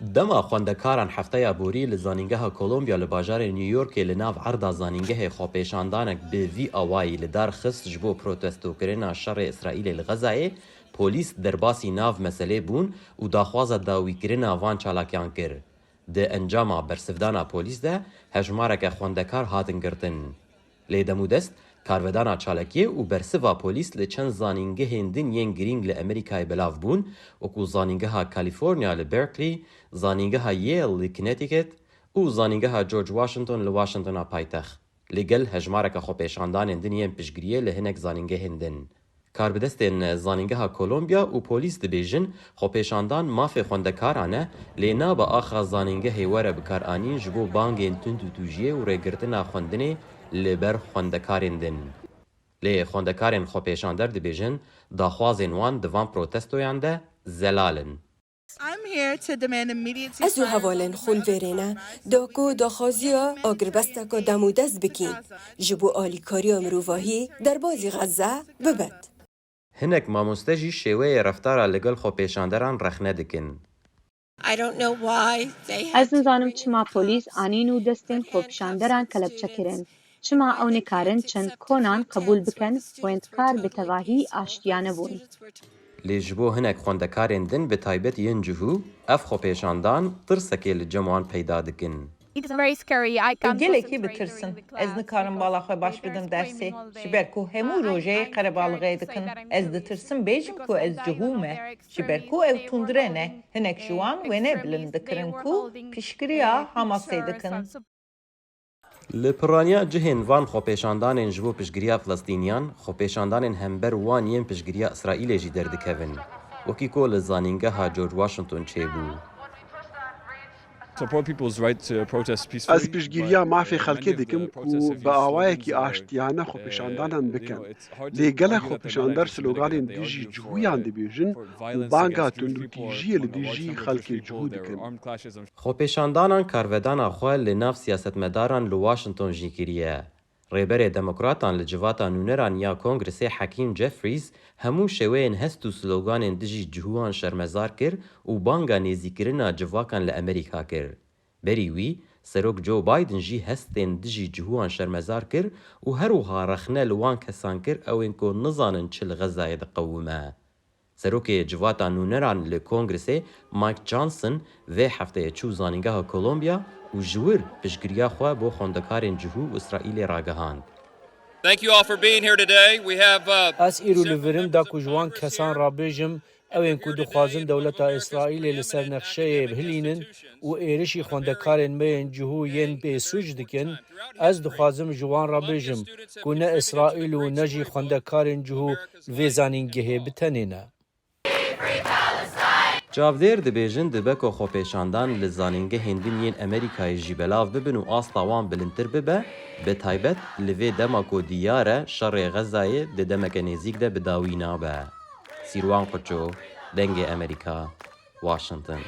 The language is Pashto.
دما خوندکاران هفته بوری لزانینگه کولومبیا لباجار نیویورک لناو عرض زانینگه خوپیشاندانک به وی آوایی لدار خست جبو پروتستو کرنا شر اسرائیل لغزای پولیس درباسی ناو مسئله بون و داخواز داوی کرنا وان چالاکیان کر. ده انجام برسفدانا پولیس ده هجمارک خوندکار هاتن گرتن. لیدمودست کارودانا چالکیه و برسوا پولیس لچند زانینگه هندین ین گرینگ لامریکای بلاف بون وکو زانینگه ها کالیفورنیا لبرکلی، زانینگه ها ییل لکنتیکت و زانینگه ها جورج واشنطن لواشنطن پایتخت. لگل هجمارک خوپیشاندان هندین ین پشگریه لهنک زانینگه هندن. کاربدستین زانینگه ها کولومبیا و پولیس دبیجن خوپیشاندان مافی خوندکارانه لینا با آخا زانینگه هیوره بکارانی جبو بانگین تندو توجیه و ریگرتنا خوندنه لبر خوندکارین دن. لی خوندکارین خوپیشاندر دبیجن داخوازین وان دوان پروتستویان ده زلالن. از او حوالن خونویرینه داکو داخوازیا آگربسته که دمودست بکین جبو آلیکاری مروواهی در بازی غزه ببد. هنک ماموستجی شیوه رفتار لگل خوپیشاندران رخنه دکن. از نزانم چما پولیس آنین و دستین خوپیشاندران کلب چکرن. چما او نکارن چند کنان قبول بکن و انتکار به تواهی آشتیانه بون. لیجبو هنک خوندکارین دن به تایبت ین جهو اف خوپیشاندان ترسکی لجموان پیدا دکن. گلکی بترسن از نکارم بالا خواه باش بدم درسی شبرکو همو روژه قربالغه دکن از دترسن بیجم کو از جهومه شبرکو او تندرنه هنک جوان وینه بلند دکرن کو پیشگریا هماسه دکن. لپرانیا جهن وان خوپیشاندان جبو پشگریا فلسطینیان خوپیشاندان همبر وان ین پشگریا اسرائیل جی دردکوین وکی کو لزانینگه ها جورج واشنطن چه بو. از پیشگیریا مافی خلکی دکم کو با آوایی که آشتیانه خوپیشاندانان بکن. لیگل خوپیشاندر سلوگانین دیجی جهویان دبیجن و بانگا تندو تیجی لدیجی خلکی جهو دکن. خوپیشاندانان کارودانا خواه لناف سیاستمداران لواشنطن جی کریه. ریبر دموکراتان لجواتا نونران یا کنگرس حکیم جفریز همو شوین هستو سلوگان دیجی جهوان شرمزار کر و بانگا نیزی کرنا جواکان لامریکا کر. بریوی سروک جو بایدن جی هستین دیجی جهوان شرمزار کر و هروها رخنه لوان کسان کر او انکو نزانن چل غزای دقومه. سروک جواتا نونران لکنگرس مایک جانسن و هفته چو زانینگه کولومبیا و جور پشگریا خواه بو خوندکارین جهو و اسرائیل راگهاند. از ایرو لورم دا کجوان کسان را بیجم او انکو دخوازن دولتا اسرائیل لسر نقشه بهلینن و ایرشی خوندکارین مین جهو ین بی سوج دکن از دخوازم جوان را بیجم که نه اسرائیل و نجی خوندکارین جهو ویزانینگه بتنینه. جاودیر دبیجن دبکو خوپیشاندان لزانینگه هندین ین امریکای جی بلاو ببن و آستاوان بلنتر ببه به تایبت لوی دماکو دیاره شر غزای ده دمک نزیک ده بداوی نابه. سیروان قچو دنگ امریکا واشنطن.